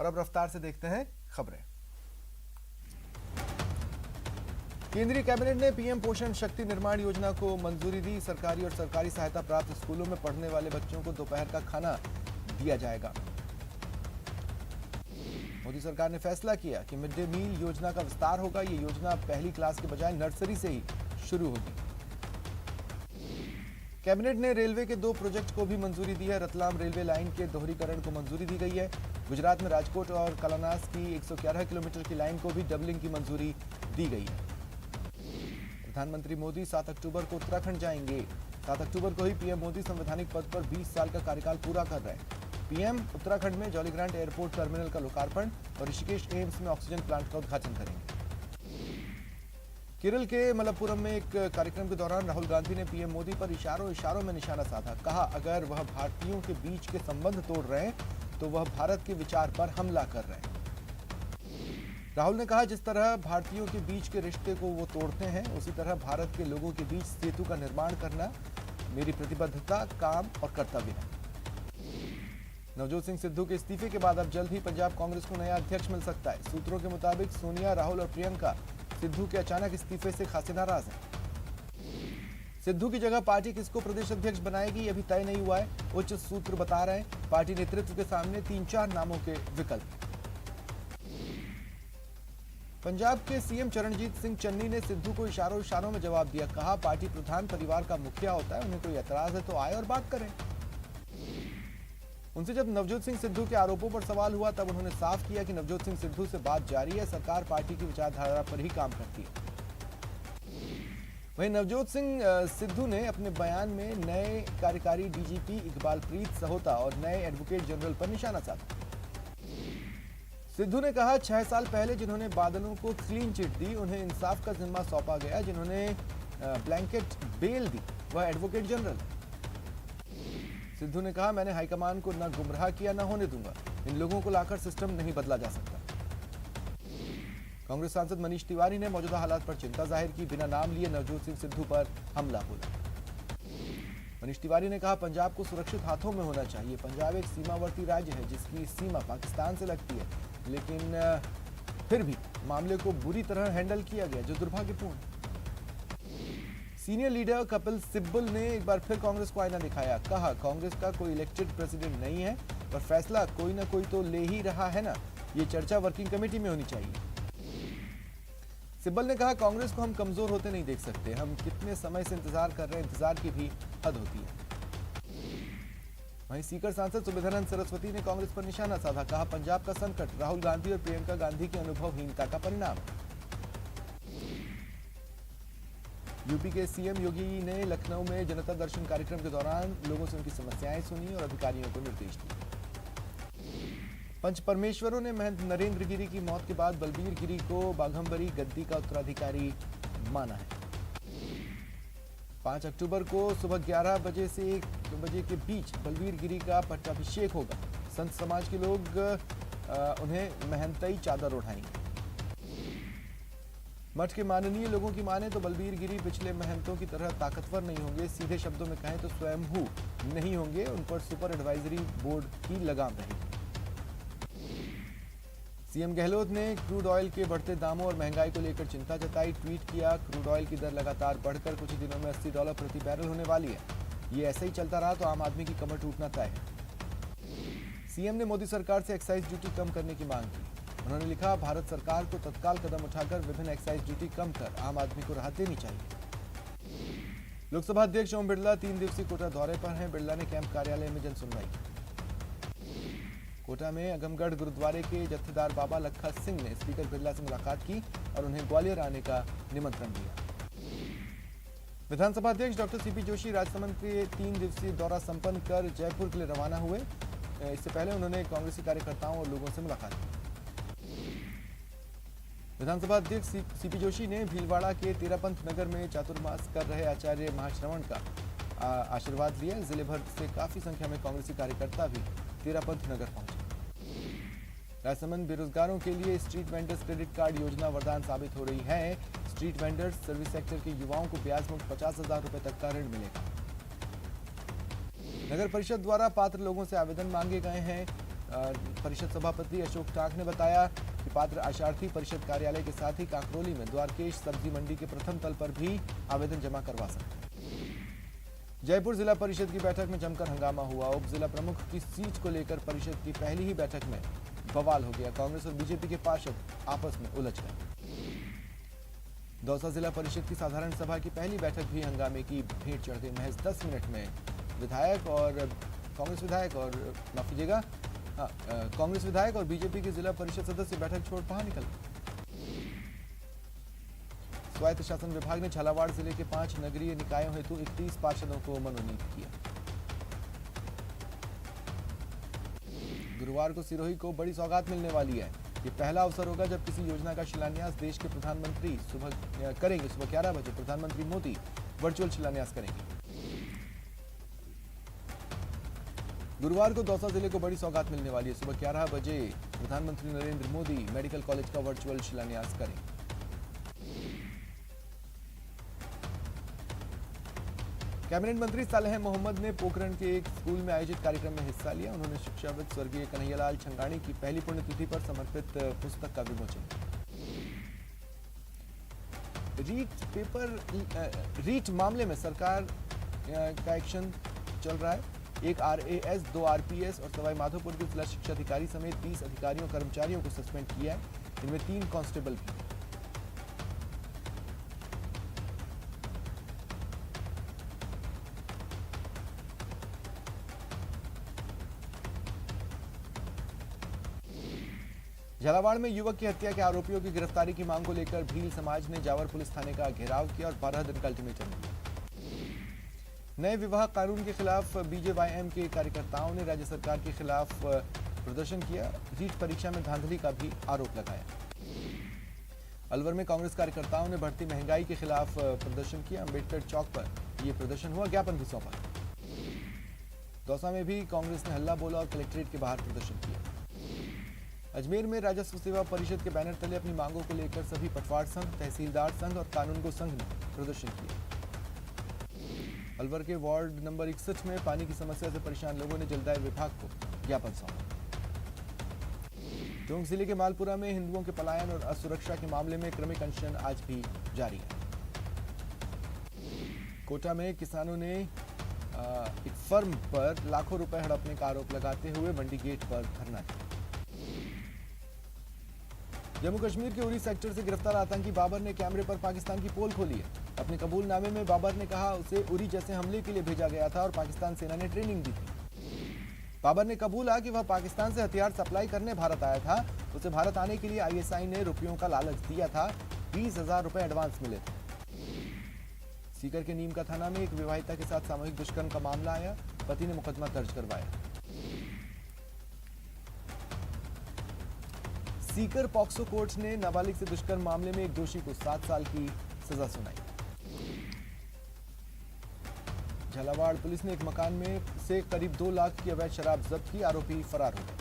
और अब रफ्तार से देखते हैं खबरें। केंद्रीय कैबिनेट ने पीएम पोषण शक्ति निर्माण योजना को मंजूरी दी। सरकारी और सरकारी सहायता प्राप्त स्कूलों में पढ़ने वाले बच्चों को दोपहर का खाना दिया जाएगा। मोदी सरकार ने फैसला किया कि मिड डे मील योजना का विस्तार होगा। ये योजना पहली क्लास के बजाय नर्सरी से ही शुरू होगी। कैबिनेट ने रेलवे के 2 प्रोजेक्ट को भी मंजूरी दी है। रतलाम रेलवे लाइन के दोहरीकरण को मंजूरी दी गई है। गुजरात में राजकोट और कलानास की 111 किलोमीटर की लाइन को भी डबलिंग की मंजूरी दी गई है। प्रधानमंत्री मोदी 7 अक्टूबर को उत्तराखंड जाएंगे। 7 अक्टूबर को ही पीएम मोदी संवैधानिक पद पर 20 साल का कार्यकाल पूरा कर रहे हैं। पीएम उत्तराखंड में जॉलीग्रांट एयरपोर्ट टर्मिनल का लोकार्पण और ऋषिकेश एम्स में ऑक्सीजन प्लांट का उद्घाटन करेंगे। केरल के मलप्पुरम में एक कार्यक्रम के दौरान राहुल गांधी ने पीएम मोदी पर इशारों में निशाना साधा। कहा, अगर वह भारतीयों के बीच के संबंध तोड़ रहे हैं तो वह भारत के विचार पर हमला कर रहे हैं। राहुल ने कहा, जिस तरह भारतीयों के बीच के रिश्ते को वो तोड़ते हैं, उसी तरह भारत के लोगों के बीच सेतु का निर्माण करना मेरी प्रतिबद्धता, काम और कर्तव्य है। नवजोत सिंह सिद्धू के इस्तीफे के बाद अब जल्द ही पंजाब कांग्रेस को नया अध्यक्ष मिल सकता है। सूत्रों के मुताबिक सोनिया, राहुल और प्रियंका सिद्धू के अचानक इस्तीफे से खासे नाराज हैं। सिद्धू की जगह पार्टी किसको प्रदेश अध्यक्ष बनाएगी, यह भी तय नहीं हुआ है। उच्च सूत्र बता रहे हैं पार्टी नेतृत्व के सामने 3-4 नामों के विकल्प। पंजाब के सीएम चरणजीत सिंह चन्नी ने सिद्धू को इशारों में जवाब दिया। कहा, पार्टी प्रधान परिवार का मुखिया होता है, उन्हें कोई एतराज है तो आए और बात करें। उनसे जब नवजोत सिंह सिद्धू के आरोपों पर सवाल हुआ तब उन्होंने साफ किया कि नवजोत सिंह सिद्धू से बात जारी है, सरकार पार्टी की विचारधारा पर ही काम करती है। वहीं नवजोत सिंह सिद्धू ने अपने बयान में नए कार्यकारी डीजीपी इकबालप्रीत सहोता और नए एडवोकेट जनरल पर निशाना साधा। सिद्धू ने कहा, 6 साल पहले जिन्होंने बादलों को क्लीन चिट दी, उन्हें इंसाफ का जिम्मा सौंपा गया। जिन्होंने ब्लैंकेट बेल दी, वह एडवोकेट जनरल। सिद्धू ने कहा, मैंने हाईकमान को न गुमराह किया, न होने दूंगा। इन लोगों को लाकर सिस्टम नहीं बदला जा सकता। कांग्रेस सांसद मनीष तिवारी ने मौजूदा हालात पर चिंता जाहिर की। बिना नाम लिए नवजोत सिंह सिद्धू पर हमला बोला। मनीष तिवारी ने कहा, पंजाब को सुरक्षित हाथों में होना चाहिए। पंजाब एक सीमावर्ती राज्य है जिसकी सीमा पाकिस्तान से लगती है, लेकिन फिर भी मामले को बुरी तरह हैंडल किया गया, जो दुर्भाग्यपूर्ण है। सीनियर लीडर कपिल सिब्बल ने एक बार फिर कांग्रेस को आईना दिखाया। कहा, कांग्रेस का कोई इलेक्टेड प्रेसिडेंट नहीं है, पर फैसला कोई ना कोई तो ले ही रहा है ना। ये चर्चा वर्किंग कमेटी में होनी चाहिए। सिब्बल ने कहा, कांग्रेस को हम कमजोर होते नहीं देख सकते। हम कितने समय से इंतजार कर रहे हैं, इंतजार की भी हद होती है। वहीं सीकर सांसद सुमेधानंद सरस्वती ने कांग्रेस पर निशाना साधा। कहा, पंजाब का संकट राहुल गांधी और प्रियंका गांधी की अनुभवहीनता का परिणाम है। यूपी के सीएम योगी ने लखनऊ में जनता दर्शन कार्यक्रम के दौरान लोगों से उनकी समस्याएं सुनी और अधिकारियों को निर्देश दिए। पंच परमेश्वरों ने महंत नरेंद्र गिरी की मौत के बाद बलबीर गिरी को बाघंबरी गद्दी का उत्तराधिकारी माना है। 5 अक्टूबर को सुबह 11 बजे से 1 बजे के बीच बलबीर गिरी का पट्टाभिषेक होगा। संत समाज के लोग उन्हें महंतई चादर ओढ़ाएंगे। मठ के माननीय लोगों की माने तो बलबीर गिरी पिछले महंतों की तरह ताकतवर नहीं होंगे। सीधे शब्दों में कहें तो स्वयंभू नहीं होंगे। उन पर सुपर एडवाइजरी बोर्ड की लगाम रहेगी। सीएम गहलोत ने क्रूड ऑयल के बढ़ते दामों और महंगाई को लेकर चिंता जताई। ट्वीट किया, क्रूड ऑयल की दर लगातार बढ़कर कुछ ही दिनों में $80 प्रति बैरल होने वाली है। ये ऐसे ही चलता रहा तो आम आदमी की कमर टूटना तय है। सीएम ने मोदी सरकार से एक्साइज ड्यूटी कम करने की मांग की। उन्होंने लिखा, भारत सरकार को तत्काल कदम उठाकर विभिन्न एक्साइज ड्यूटी कम कर आम आदमी को राहत देनी चाहिए। लोकसभा अध्यक्ष ओम बिरला 3 दिवसीय कोटा दौरे पर हैं। बिरला ने कैंप कार्यालय में जन सुनवाई की। कोटा में अगमगढ़ गुरुद्वारे के जत्थेदार बाबा लखा सिंह ने स्पीकर बिरला से मुलाकात की और उन्हें ग्वालियर आने का निमंत्रण दिया। विधानसभा अध्यक्ष डॉक्टर सीपी जोशी राजसमंद के 3 दिवसीय दौरा संपन्न कर जयपुर के लिए रवाना हुए। इससे पहले उन्होंने कांग्रेसी कार्यकर्ताओं और लोगों से मुलाकात की। विधानसभा अध्यक्ष सीपी जोशी ने भीलवाड़ा के तेरापंथ नगर में चातुर्मास कर रहे आचार्य महाश्रवण का आशीर्वाद लिया। जिले भर से काफी संख्या में कांग्रेसी कार्यकर्ता भी तेरापंथ नगर पहुंचे। राजसमंद बेरोजगारों के लिए स्ट्रीट वेंडर्स क्रेडिट कार्ड योजना वरदान साबित हो रही है। स्ट्रीट वेंडर्स सर्विस सेक्टर के युवाओं को ब्याज मुक्त 50,000 रुपए तक का ऋण मिलेगा। नगर परिषद द्वारा पात्र लोगों से आवेदन मांगे गए हैं। परिषद सभापति अशोक टाक ने बताया कि पात्र आशार्थी परिषद कार्यालय के साथ ही काकरोली में द्वारकेश सब्जी मंडी के प्रथम तल पर भी आवेदन जमा करवा सकते हैं। जयपुर जिला परिषद की बैठक में जमकर हंगामा हुआ। उप जिला प्रमुख की सीट को लेकर परिषद की पहली ही बैठक में बवाल हो गया। कांग्रेस और बीजेपी के पार्षद आपस में उलझ गए। दौसा जिला परिषद की साधारण सभा की पहली बैठक भी हंगामे की भेंट चढ़ गई। महज 10 मिनट में कांग्रेस विधायक और बीजेपी के जिला परिषद सदस्य बैठक छोड़ बाहर निकल गए। स्वायत्त शासन विभाग ने झालावाड़ जिले के 5 नगरीय निकायों हेतु 31 पार्षदों को मनोनीत किया। गुरुवार को सिरोही को बड़ी सौगात मिलने वाली है। ये पहला अवसर होगा जब किसी योजना का शिलान्यास देश के प्रधानमंत्री करेंगे। सुबह 11 बजे प्रधानमंत्री मोदी वर्चुअल शिलान्यास करेंगे। गुरुवार को दौसा जिले को बड़ी सौगात मिलने वाली है। सुबह 11 बजे प्रधानमंत्री नरेंद्र मोदी मेडिकल कॉलेज का वर्चुअल शिलान्यास करेंगे। कैबिनेट मंत्री सालेह मोहम्मद ने पोखरण के एक स्कूल में आयोजित कार्यक्रम में हिस्सा लिया। उन्होंने शिक्षाविद स्वर्गीय कन्हैयालाल छंगाणी की पहली पुण्यतिथि पर समर्पित पुस्तक का विमोचन किया। रीट मामले में सरकार का एक्शन चल रहा है। एक आरएएस, 2 आरपीएस और सवाई माधोपुर के जिला शिक्षा अधिकारी समेत 20 अधिकारियों कर्मचारियों को सस्पेंड किया है। इनमें 3 कांस्टेबल भी। झालावाड़ में युवक की हत्या के आरोपियों की गिरफ्तारी की मांग को लेकर भील समाज ने जावर पुलिस थाने का घेराव किया और 12 दिन का अल्टीमेटम दिया। नए विवाह कानून के खिलाफ बीजेवाईएम के कार्यकर्ताओं ने राज्य सरकार के खिलाफ प्रदर्शन किया। रीट परीक्षा में धांधली का भी आरोप लगाया। अलवर में कांग्रेस कार्यकर्ताओं ने बढ़ती महंगाई के खिलाफ प्रदर्शन किया। अंबेडकर चौक पर यह प्रदर्शन हुआ, ज्ञापन भी सौंपा। दौसा में भी कांग्रेस ने हल्ला बोला और कलेक्ट्रेट के बाहर प्रदर्शन किया। अजमेर में राजस्व सेवा परिषद के बैनर तले अपनी मांगों को लेकर सभी पटवार संघ, तहसीलदार संघ और कानूनगो संघ ने प्रदर्शन किया। अलवर के वार्ड नंबर 61 में पानी की समस्या से परेशान लोगों ने जलदाय विभाग को ज्ञापन सौंपा। टोंक जिले के मालपुरा में हिंदुओं के पलायन और असुरक्षा के मामले में क्रमिक अनशन आज भी जारी है। कोटा में किसानों ने एक फर्म पर लाखों रुपए हड़पने का आरोप लगाते हुए मंडी गेट पर धरना दिया। जम्मू कश्मीर के उरी सेक्टर से गिरफ्तार आतंकी बाबर ने कैमरे पर पाकिस्तान की पोल खोली है। अपने कबूलनामे में बाबर ने कहा उसे उरी जैसे हमले के लिए भेजा गया था और पाकिस्तान सेना ने ट्रेनिंग दी थी। बाबर ने कबूला कि वह पाकिस्तान से हथियार सप्लाई करने भारत आया था। उसे भारत आने के लिए आईएसआई ने रुपयों का लालच दिया था। 20,000 रुपए एडवांस मिले थे। सीकर के नीम का थाना में एक विवाहिता के साथ सामूहिक दुष्कर्म का मामला आया। पति ने मुकदमा दर्ज करवाया। सीकर पॉक्सो कोर्ट ने नाबालिग से दुष्कर्म मामले में एक दोषी को 7 साल की सजा सुनाई। झालावाड़ पुलिस ने एक मकान में से करीब 2 लाख की अवैध शराब जब्त की। आरोपी फरार हो गए।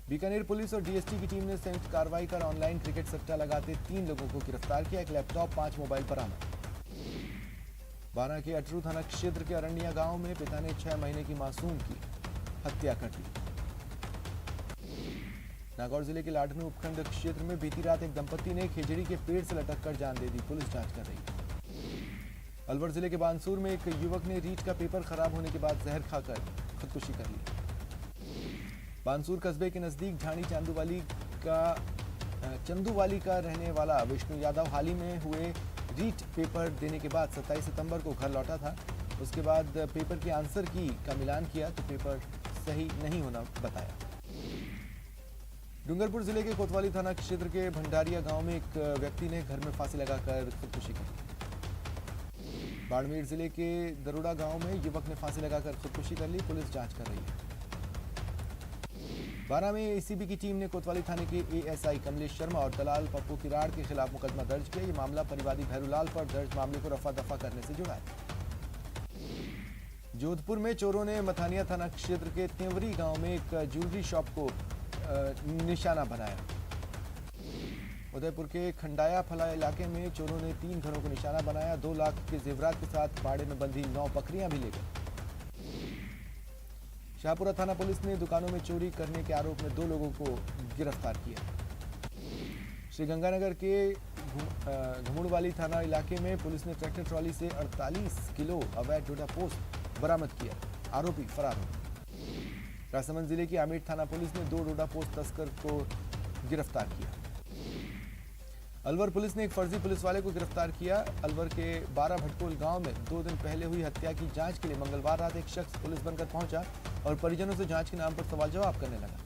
बीकानेर पुलिस और डीएसटी की टीम ने संयुक्त कार्रवाई कर ऑनलाइन क्रिकेट सट्टा लगाते 3 लोगों को गिरफ्तार किया। एक लैपटॉप, 5 मोबाइल बरामद। बारां के अटरू थाना क्षेत्र के अरनिया गांव में पिता ने 6 महीने की मासूम की हत्या कर दी। नागौर जिले के लाडनू उपखंड क्षेत्र में बीती रात एक दंपति ने खेजड़ी के पेड़ से लटककर जान दे दी। पुलिस जांच कर रही है। अलवर जिले के बानसूर में एक युवक ने रीट का पेपर खराब होने के बाद जहर खाकर खुदकुशी कर ली। बानसूर कस्बे के नजदीक झाड़ी चंदूवाली का रहने वाला विष्णु यादव हाल ही में हुए रीट पेपर देने के बाद 27 सितंबर को घर लौटा था। उसके बाद पेपर के आंसर की का मिलान किया तो पेपर सही नहीं होना बताया। डूंगरपुर जिले के कोतवाली थाना क्षेत्र के भंडारिया गांव में एक व्यक्ति ने घर में फांसी लगाकर खुदकुशी कर ली। बाड़मेर जिले के दरोड़ा गांव में युवक ने फांसी लगाकर खुदकुशी कर ली। पुलिस जांच कर रही है। बारां में एसीबी की टीम ने कोतवाली थाने के एएसआई कमलेश शर्मा और दलाल पप्पू किराड़ के खिलाफ मुकदमा दर्ज किया। ये मामला परिवादी भैरूलाल पर दर्ज मामले को रफा दफा करने से जुड़ा है। जोधपुर में चोरों ने मथानिया थाना क्षेत्र के तेवरी गांव में एक ज्वेलरी शॉप को निशाना बनाया। उदयपुर के खंडाया फला इलाके में चोरों ने 3 घरों को निशाना बनाया। 2 लाख के जेवरात के साथ बाड़े में बंधी 9 बकरियां भी ले गए। शाहपुरा थाना पुलिस ने दुकानों में चोरी करने के आरोप में 2 लोगों को गिरफ्तार किया। श्रीगंगानगर के घुमुड़वाली थाना इलाके में पुलिस ने ट्रैक्टर ट्रॉली से 48 किलो अवैध डोडा पोस्त बरामद किया। आरोपी फरार हो गए। राजसमंद जिले की आमेर थाना पुलिस ने 2 डोडा पोस्त तस्कर को गिरफ्तार किया। अलवर पुलिस ने एक फर्जी पुलिस वाले को गिरफ्तार किया। अलवर के 12 भटकोल गांव में 2 दिन पहले हुई हत्या की जांच के लिए मंगलवार रात एक शख्स पुलिस बनकर पहुंचा और परिजनों से जांच के नाम पर सवाल जवाब करने लगा।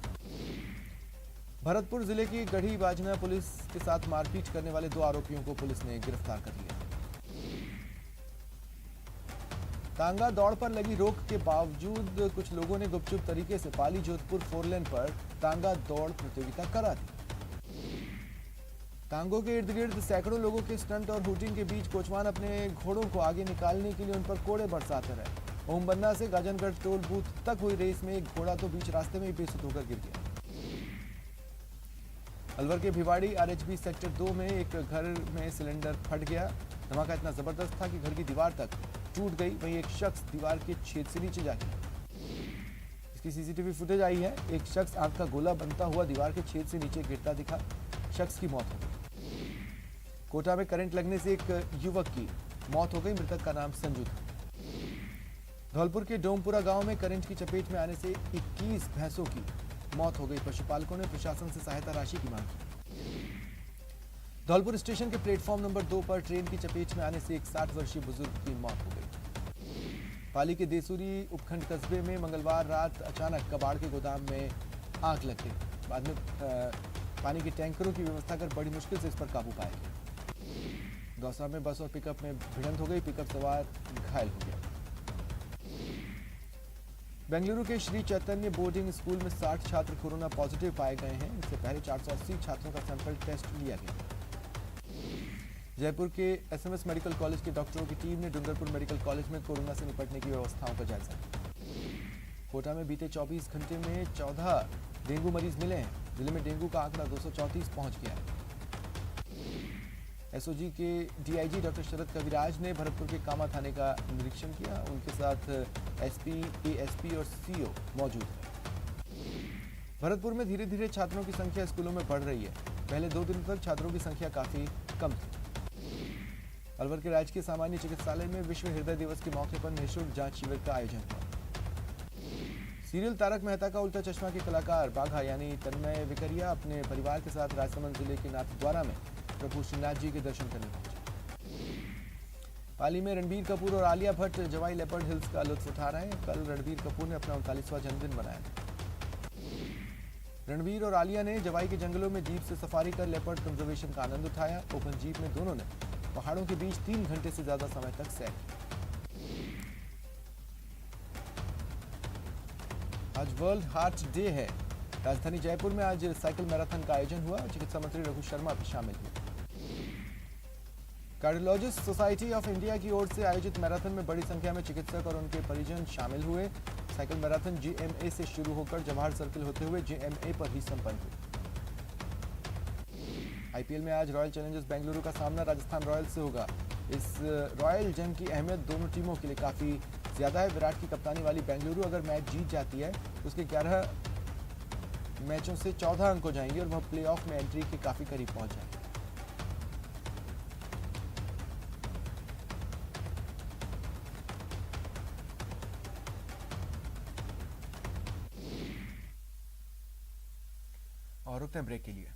भरतपुर जिले की गढ़ी बाजना पुलिस के साथ मारपीट करने वाले 2 आरोपियों को पुलिस ने गिरफ्तार कर लिया। तांगा दौड़ पर लगी रोक के बावजूद कुछ लोगों ने गुपचुप तरीके से पाली जोधपुर 4 लेन पर तांगा दौड़ प्रतियोगिता करा दी। तांगों के इर्द गिर्द सैकड़ों लोगों के स्टंट और हुटिंग के बीच कोचवान अपने घोड़ों को आगे निकालने के लिए उन पर कोड़े बरसाते रहे। ओमबन्ना से गाजनगढ़ टोल बूथ तक हुई रेस में एक घोड़ा तो बीच रास्ते में ही बेसुध होकर गिर गया। अलवर के भिवाड़ी आरएचबी सेक्टर 2 में एक घर में सिलेंडर फट गया। धमाका इतना जबरदस्त था कि घर की दीवार तक टूट गई। वहीं एक शख्स दीवार के छेद से नीचे जा गिरा। इसकी सीसीटीवी फुटेज आई है। एक शख्स आग का गोला बनता हुआ दीवार के छेद से नीचे गिरता दिखा। शख्स की मौत हो गई। कोटा में करंट लगने से एक युवक की मौत हो गई। मृतक का नाम संजू था। धौलपुर के डोमपुरा गांव में करंट की चपेट में आने से 21 भैंसों की मौत हो गई। पशुपालकों ने प्रशासन से सहायता राशि की मांग की। धौलपुर स्टेशन के प्लेटफॉर्म नंबर 2 पर ट्रेन की चपेट में आने से एक 60 वर्षीय बुजुर्ग की मौत हो गई। पाली के देसूरी उपखंड कस्बे में मंगलवार रात अचानक कबाड़ के गोदाम में आग लग गई। बाद में पानी के टैंकरों की व्यवस्था कर बड़ी मुश्किल से इस पर काबू पाया गया। दौसा में बस और पिकअप में भिड़ंत हो गई। पिकअप सवार घायल हो गया। बेंगलुरु के श्री चैतन्य बोर्डिंग स्कूल में 60 छात्र कोरोना पॉजिटिव पाए गए हैं। इससे पहले 480 छात्रों का सैंपल टेस्ट लिया गया। जयपुर के एसएमएस मेडिकल कॉलेज के डॉक्टरों की टीम ने डूंगरपुर मेडिकल कॉलेज में कोरोना से निपटने की व्यवस्थाओं का जायजा लिया। कोटा में बीते 24 घंटे में 14 डेंगू मरीज मिले हैं। जिले में डेंगू का आंकड़ा 234 पहुंच गया है। एसओजी के डीआईजी डॉक्टर शरद कविराज ने भरतपुर के कामा थाने का निरीक्षण किया। उनके साथ एसपी, एएसपी और सीओ मौजूद है। भरतपुर में धीरे धीरे छात्रों की संख्या स्कूलों में बढ़ रही है। पहले 2 दिनों तक छात्रों की संख्या काफी कम थी। अलवर के राजकीय सामान्य चिकित्सालय में विश्व हृदय दिवस के मौके पर निःशुल्क जांच शिविर का आयोजन हुआ। सीरियल तारक मेहता का उल्टा चश्मा के कलाकार बाघा यानी तन्मय विकरिया अपने परिवार के साथ राजसमंद जिले के नाथद्वारा में प्रभु श्रीनाथ जी के दर्शन करने पहुंचे। पाली में रणबीर कपूर और आलिया भट्ट जवाई लेपर्ड हिल्स का लुत्फ उठा रहे हैं। कल रणबीर कपूर ने अपना 39वां जन्मदिन मनाया। रणबीर और आलिया ने जवाई के जंगलों में जीप से सफारी कर लेपर्ड कंजर्वेशन का आनंद उठाया। ओपन जीप में दोनों ने पहाड़ों के बीच 3 घंटे से ज्यादा समय तक सैर किया। आज वर्ल्ड हार्ट डे है। राजधानी जयपुर में आज साइकिल मैराथन का आयोजन हुआ। चिकित्सा मंत्री रघु शर्मा भी शामिल हुए। कार्डियोलॉजिस्ट सोसाइटी ऑफ इंडिया की ओर से आयोजित मैराथन में बड़ी संख्या में चिकित्सक और उनके परिजन शामिल हुए। साइकिल मैराथन जीएमए से शुरू होकर जवाहर सर्किल होते हुए जेएमए पर ही संपन्न हुई। आईपीएल में आज रॉयल चैलेंजर्स बेंगलुरु का सामना राजस्थान रॉयल्स से होगा। इस रॉयल जंग की अहमियत दोनों टीमों के लिए काफी ज्यादा है। विराट की कप्तानी वाली बेंगलुरु अगर मैच जीत जाती है तो उसके 11 मैचों से 14 अंक हो जाएंगे और वह प्लेऑफ में एंट्री के काफी करीब पहुंच जाएंगे। और रुकते हैं ब्रेक के लिए।